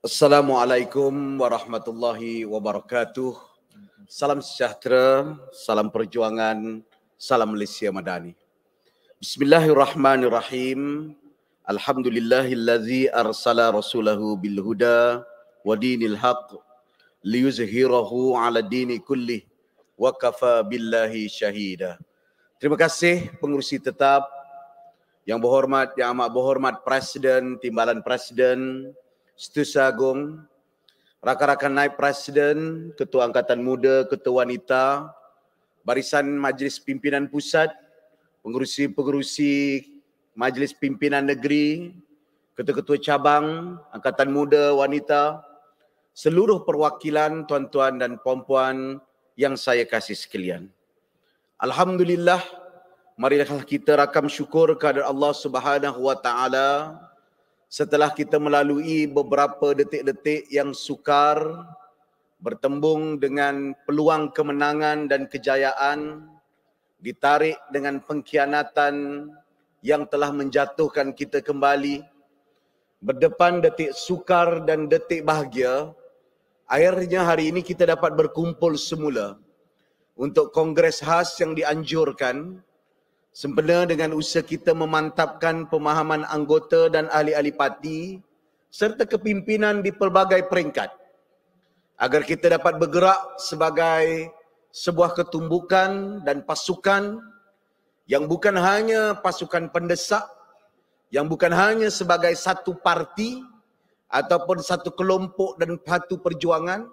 Assalamualaikum warahmatullahi wabarakatuh. Salam sejahtera, salam perjuangan, salam Malaysia Madani. Bismillahirrahmanirrahim. Alhamdulillahillazi arsala rasulahu bil huda wa dinil haq liyuzhirahu ala dini kullih wa kafa billahi syahida. Terima kasih pengurusi tetap, yang berhormat, yang amat berhormat Presiden, Timbalan Presiden, Setiausaha Agung, rakan-rakan naib Presiden, Ketua Angkatan Muda, Ketua Wanita, Barisan Majlis Pimpinan Pusat, pengurusi-pengurusi Majlis Pimpinan Negeri, Ketua-Ketua Cabang, Angkatan Muda, Wanita, seluruh perwakilan tuan-tuan dan puan-puan yang saya kasih sekalian. Alhamdulillah, marilah kita rakam syukur kepada Allah Subhanahu wa taala setelah kita melalui beberapa detik-detik yang sukar, bertembung dengan peluang kemenangan dan kejayaan, ditarik dengan pengkhianatan yang telah menjatuhkan kita kembali, berdepan detik sukar dan detik bahagia, akhirnya hari ini kita dapat berkumpul semula untuk kongres khas yang dianjurkan, sempena dengan usaha kita memantapkan pemahaman anggota dan ahli-ahli parti serta kepimpinan di pelbagai peringkat agar kita dapat bergerak sebagai sebuah ketumbukan dan pasukan yang bukan hanya pasukan pendesak, yang bukan hanya sebagai satu parti ataupun satu kelompok dan satu perjuangan,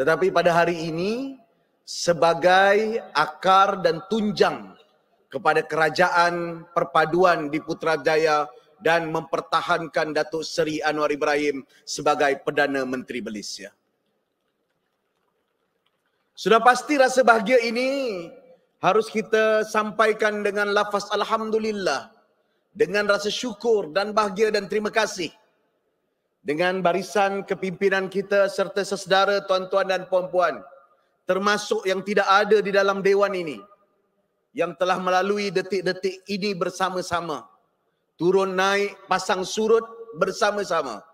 tetapi pada hari ini sebagai akar dan tunjang kepada kerajaan perpaduan di Putrajaya dan mempertahankan Datuk Seri Anwar Ibrahim sebagai Perdana Menteri Malaysia. Sudah pasti rasa bahagia ini harus kita sampaikan dengan lafaz Alhamdulillah, dengan rasa syukur dan bahagia dan terima kasih dengan barisan kepimpinan kita serta sesedara tuan-tuan dan puan-puan, termasuk yang tidak ada di dalam Dewan ini, yang telah melalui detik-detik ini bersama-sama, turun naik pasang surut bersama-sama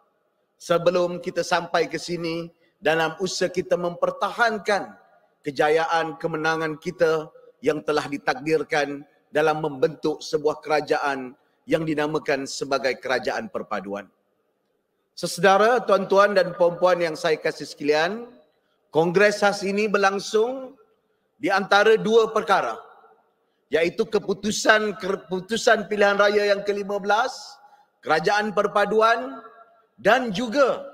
sebelum kita sampai ke sini dalam usaha kita mempertahankan kejayaan kemenangan kita yang telah ditakdirkan dalam membentuk sebuah kerajaan yang dinamakan sebagai Kerajaan Perpaduan. Sesedara, tuan-tuan dan puan-puan yang saya kasih sekalian, kongres khas ini berlangsung di antara dua perkara, iaitu keputusan pilihan raya yang ke-15, Kerajaan Perpaduan, dan juga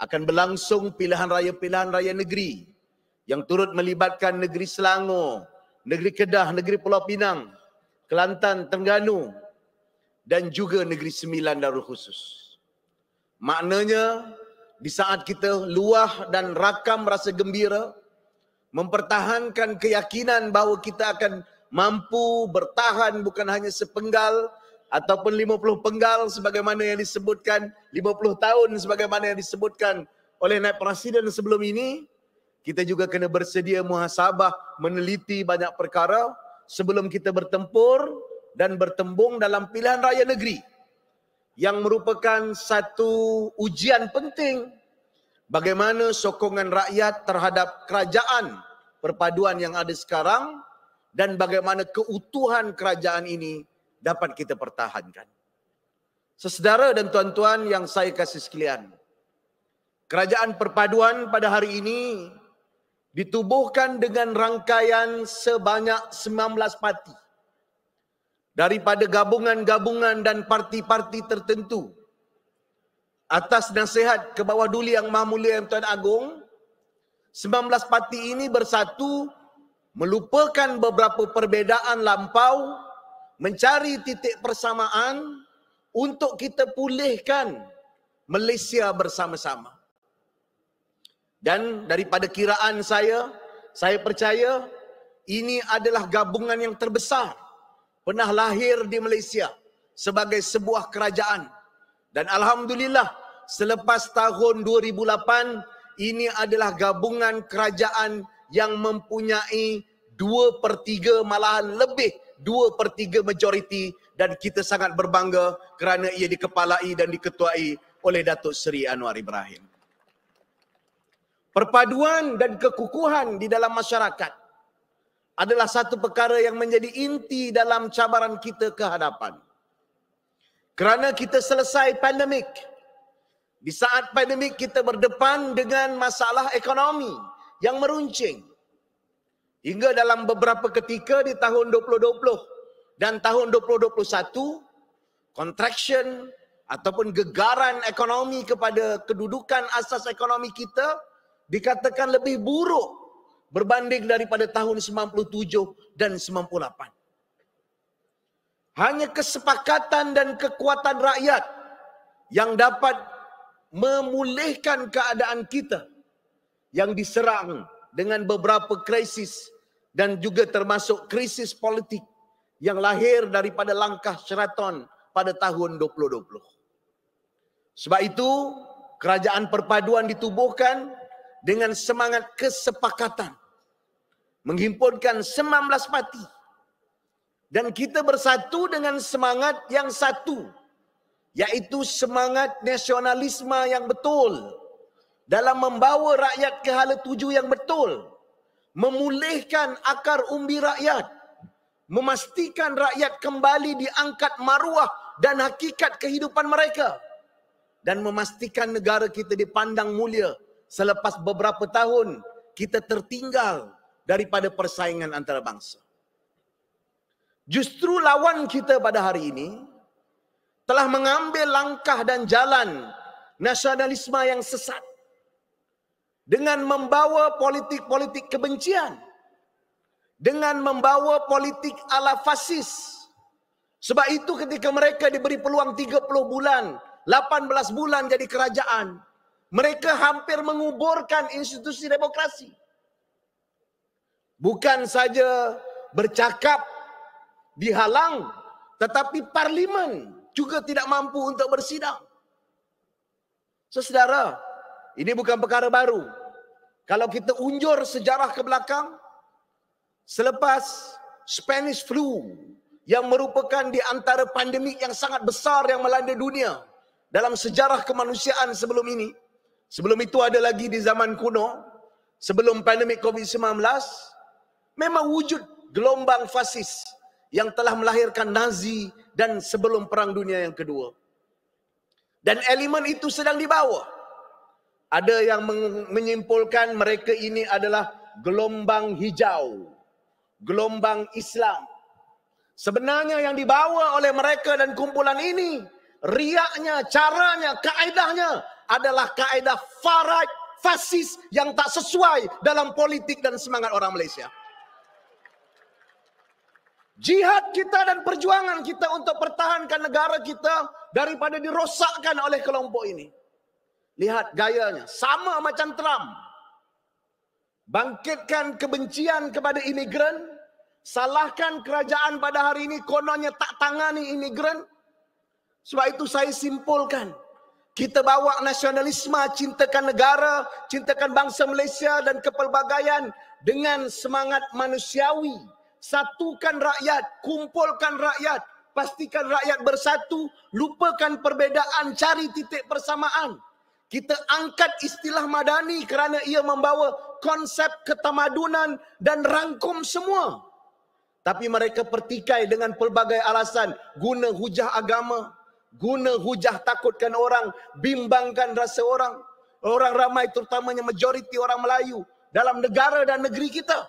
akan berlangsung pilihan raya negeri yang turut melibatkan negeri Selangor, negeri Kedah, negeri Pulau Pinang, Kelantan, Terengganu, dan juga negeri Sembilan Darul Khusus. Maknanya, di saat kita luah dan rakam rasa gembira, mempertahankan keyakinan bahawa kita akan mampu bertahan bukan hanya sepenggal ataupun 50 penggal sebagaimana yang disebutkan, 50 tahun sebagaimana yang disebutkan oleh Naib Presiden sebelum ini, kita juga kena bersedia muhasabah, meneliti banyak perkara sebelum kita bertempur dan bertembung dalam pilihan raya negeri yang merupakan satu ujian penting bagaimana sokongan rakyat terhadap kerajaan perpaduan yang ada sekarang dan bagaimana keutuhan kerajaan ini dapat kita pertahankan. Sesedara dan tuan-tuan yang saya kasih sekalian, Kerajaan Perpaduan pada hari ini ditubuhkan dengan rangkaian sebanyak 19 parti daripada gabungan-gabungan dan parti-parti tertentu. Atas nasihat ke bawah duli Yang Maha Mulia Yang Tuan Agong, 19 parti ini bersatu melupakan beberapa perbezaan lampau, mencari titik persamaan untuk kita pulihkan Malaysia bersama-sama. Dan daripada kiraan saya percaya ini adalah gabungan yang terbesar pernah lahir di Malaysia sebagai sebuah kerajaan. Dan alhamdulillah, selepas tahun 2008, ini adalah gabungan kerajaan yang mempunyai 2/3, malahan lebih 2/3 majoriti, dan kita sangat berbangga kerana ia dikepalai dan diketuai oleh Datuk Seri Anwar Ibrahim. Perpaduan dan kekukuhan di dalam masyarakat adalah satu perkara yang menjadi inti dalam cabaran kita ke hadapan. Kerana kita selesai pandemik. Di saat pandemik kita berdepan dengan masalah ekonomi yang meruncing. Hingga dalam beberapa ketika di tahun 2020 dan tahun 2021, contraction ataupun gegaran ekonomi kepada kedudukan asas ekonomi kita dikatakan lebih buruk berbanding daripada tahun 97 dan 98. Hanya kesepakatan dan kekuatan rakyat yang dapat memulihkan keadaan kita yang diserang dengan beberapa krisis dan juga termasuk krisis politik yang lahir daripada langkah Sheraton pada tahun 2020. Sebab itu, kerajaan perpaduan ditubuhkan dengan semangat kesepakatan. Menghimpunkan 19 parti. Dan kita bersatu dengan semangat yang satu. Iaitu semangat nasionalisme yang betul. Dalam membawa rakyat ke hala tuju yang betul. Memulihkan akar umbi rakyat. Memastikan rakyat kembali diangkat maruah dan hakikat kehidupan mereka. Dan memastikan negara kita dipandang mulia selepas beberapa tahun kita tertinggal daripada persaingan antarabangsa. Justru lawan kita pada hari ini telah mengambil langkah dan jalan nasionalisme yang sesat dengan membawa politik-politik kebencian, dengan membawa politik ala fasis. Sebab itu ketika mereka diberi peluang 30 bulan, 18 bulan jadi kerajaan, mereka hampir menguburkan institusi demokrasi. Bukan saja bercakap dihalang, tetapi parlimen juga tidak mampu untuk bersidang. Saudara, ini bukan perkara baru. Kalau kita unjur sejarah ke belakang, selepas Spanish flu yang merupakan di antara pandemik yang sangat besar yang melanda dunia dalam sejarah kemanusiaan sebelum ini. Sebelum itu ada lagi di zaman kuno, sebelum pandemik COVID-19, memang wujud gelombang fasis yang telah melahirkan Nazi dan sebelum Perang Dunia yang Kedua. Dan elemen itu sedang dibawa. Ada yang menyimpulkan mereka ini adalah gelombang hijau, gelombang Islam. Sebenarnya yang dibawa oleh mereka dan kumpulan ini, riaknya, caranya, kaedahnya adalah kaedah far right, fasis yang tak sesuai dalam politik dan semangat orang Malaysia. Jihad kita dan perjuangan kita untuk pertahankan negara kita daripada dirosakkan oleh kelompok ini. Lihat gayanya, sama macam Trump. Bangkitkan kebencian kepada imigran, salahkan kerajaan pada hari ini kononnya tak tangani imigran. Sebab itu saya simpulkan, kita bawa nasionalisme, cintakan negara, cintakan bangsa Malaysia dan kepelbagaian dengan semangat manusiawi. Satukan rakyat, kumpulkan rakyat, pastikan rakyat bersatu, lupakan perbezaan, cari titik persamaan. Kita angkat istilah madani kerana ia membawa konsep ketamadunan dan rangkum semua. Tapi mereka pertikai dengan pelbagai alasan, guna hujah agama, guna hujah takutkan orang, bimbangkan rasa orang. Orang ramai terutamanya majoriti orang Melayu dalam negara dan negeri kita.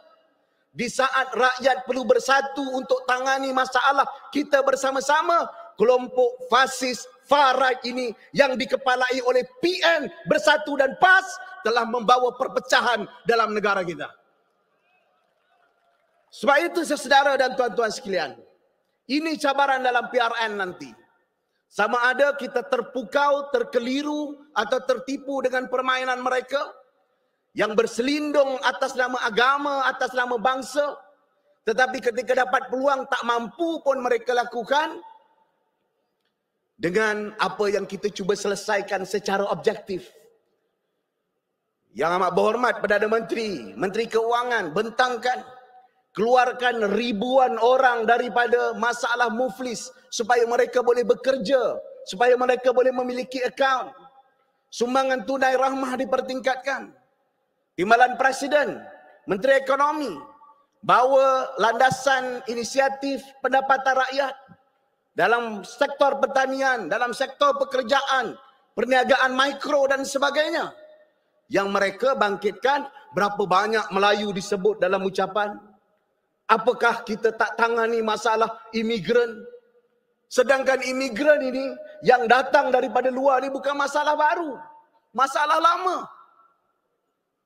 Di saat rakyat perlu bersatu untuk tangani masalah kita bersama-sama, kelompok fasis far right ini yang dikepalai oleh PN Bersatu dan PAS telah membawa perpecahan dalam negara kita. Sebab itu saudara dan tuan-tuan sekalian, ini cabaran dalam PRN nanti. Sama ada kita terpukau, terkeliru atau tertipu dengan permainan mereka yang berselindung atas nama agama, atas nama bangsa. Tetapi ketika dapat peluang tak mampu pun mereka lakukan dengan apa yang kita cuba selesaikan secara objektif. Yang amat berhormat Perdana Menteri, Menteri Keuangan bentangkan, keluarkan ribuan orang daripada masalah muflis supaya mereka boleh bekerja, supaya mereka boleh memiliki akaun. Sumbangan tunai rahmah dipertingkatkan. Timbalan Presiden, Menteri Ekonomi, bawa landasan inisiatif pendapatan rakyat dalam sektor pertanian, dalam sektor pekerjaan, perniagaan mikro dan sebagainya. Yang mereka bangkitkan, berapa banyak Melayu disebut dalam ucapan. Apakah kita tak tangani masalah imigran? Sedangkan imigran ini yang datang daripada luar ni bukan masalah baru, masalah lama.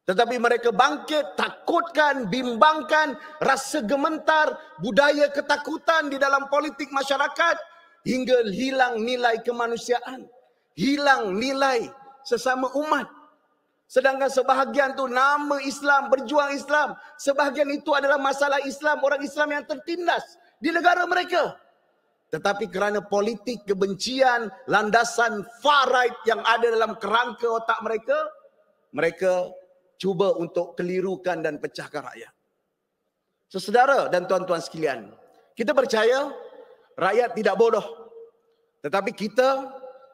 Tetapi mereka bangkit, takutkan, bimbangkan, rasa gementar, budaya ketakutan di dalam politik masyarakat hingga hilang nilai kemanusiaan, hilang nilai sesama umat. Sedangkan sebahagian tu nama Islam, berjuang Islam, sebahagian itu adalah masalah Islam, orang Islam yang tertindas di negara mereka. Tetapi kerana politik kebencian, landasan far right yang ada dalam kerangka otak mereka, mereka cuba untuk kelirukan dan pecahkan rakyat. Saudara dan tuan-tuan sekalian, kita percaya rakyat tidak bodoh. Tetapi kita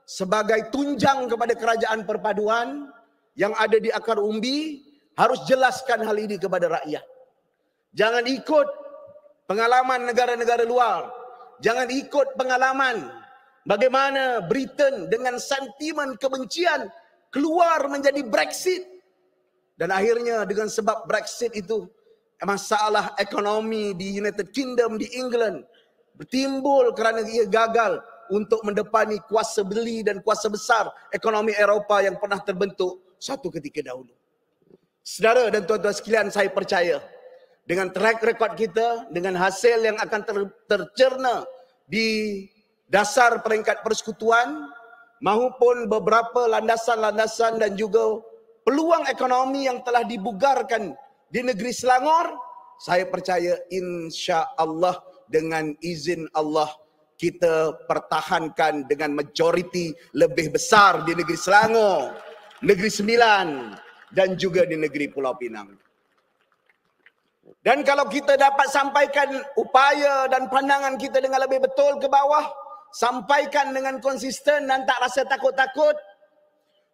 sebagai tunjang kepada kerajaan perpaduan yang ada di akar umbi harus jelaskan hal ini kepada rakyat. Jangan ikut pengalaman negara-negara luar. Jangan ikut pengalaman bagaimana Britain dengan sentimen kebencian keluar menjadi Brexit. Dan akhirnya dengan sebab Brexit itu, masalah ekonomi di United Kingdom, di England bertimbul kerana ia gagal untuk mendepani kuasa beli dan kuasa besar ekonomi Eropah yang pernah terbentuk satu ketika dahulu. Saudara dan tuan-tuan sekalian, saya percaya dengan track record kita, dengan hasil yang akan tercerna di dasar peringkat persekutuan maupun beberapa landasan-landasan dan juga peluang ekonomi yang telah dibugarkan di negeri Selangor, saya percaya insya-Allah dengan izin Allah kita pertahankan dengan majoriti lebih besar di negeri Selangor, Negeri Sembilan dan juga di negeri Pulau Pinang. Dan kalau kita dapat sampaikan upaya dan pandangan kita dengan lebih betul ke bawah, sampaikan dengan konsisten dan tak rasa takut-takut,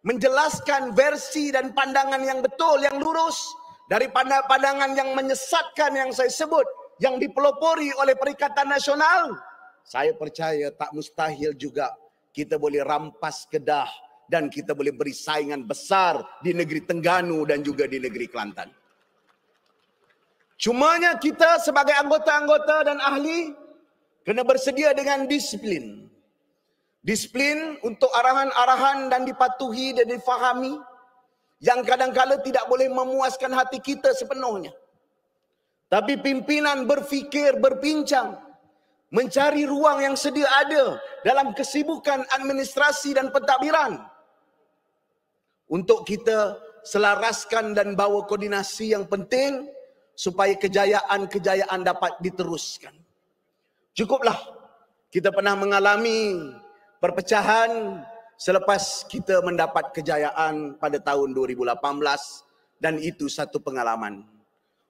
menjelaskan versi dan pandangan yang betul, yang lurus, dari pandangan yang menyesatkan yang saya sebut, yang dipelopori oleh Perikatan Nasional, saya percaya tak mustahil juga kita boleh rampas Kedah dan kita boleh beri saingan besar di negeri Terengganu dan juga di negeri Kelantan. Cumanya kita sebagai anggota-anggota dan ahli kena bersedia dengan disiplin. Disiplin untuk arahan-arahan dan dipatuhi dan difahami yang kadang-kala tidak boleh memuaskan hati kita sepenuhnya. Tapi pimpinan berfikir, berbincang, mencari ruang yang sedia ada dalam kesibukan administrasi dan pentadbiran untuk kita selaraskan dan bawa koordinasi yang penting supaya kejayaan-kejayaan dapat diteruskan. Cukuplah kita pernah mengalami perpecahan selepas kita mendapat kejayaan pada tahun 2018 dan itu satu pengalaman.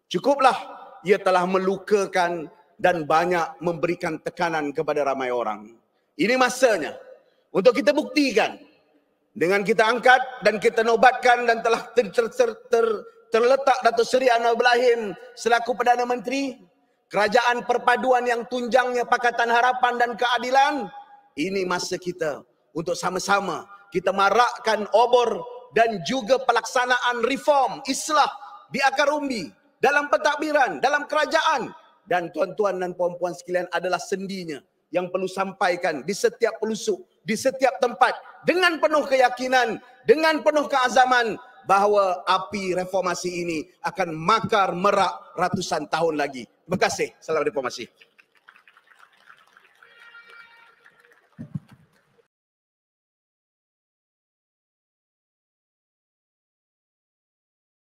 Cukuplah ia telah melukakan dan banyak memberikan tekanan kepada ramai orang. Ini masanya untuk kita buktikan dengan kita angkat dan kita nobatkan dan telah terletak Datuk Seri Anwar Ibrahim selaku Perdana Menteri, kerajaan perpaduan yang tunjangnya Pakatan Harapan dan Keadilan. Ini masa kita untuk sama-sama kita marakkan obor dan juga pelaksanaan reform, islah di akar umbi, dalam pentadbiran, dalam kerajaan. Dan tuan-tuan dan puan-puan sekalian adalah sendinya yang perlu sampaikan di setiap pelosok, di setiap tempat dengan penuh keyakinan, dengan penuh keazaman bahawa api reformasi ini akan makar merak ratusan tahun lagi. Terima kasih. Salam reformasi.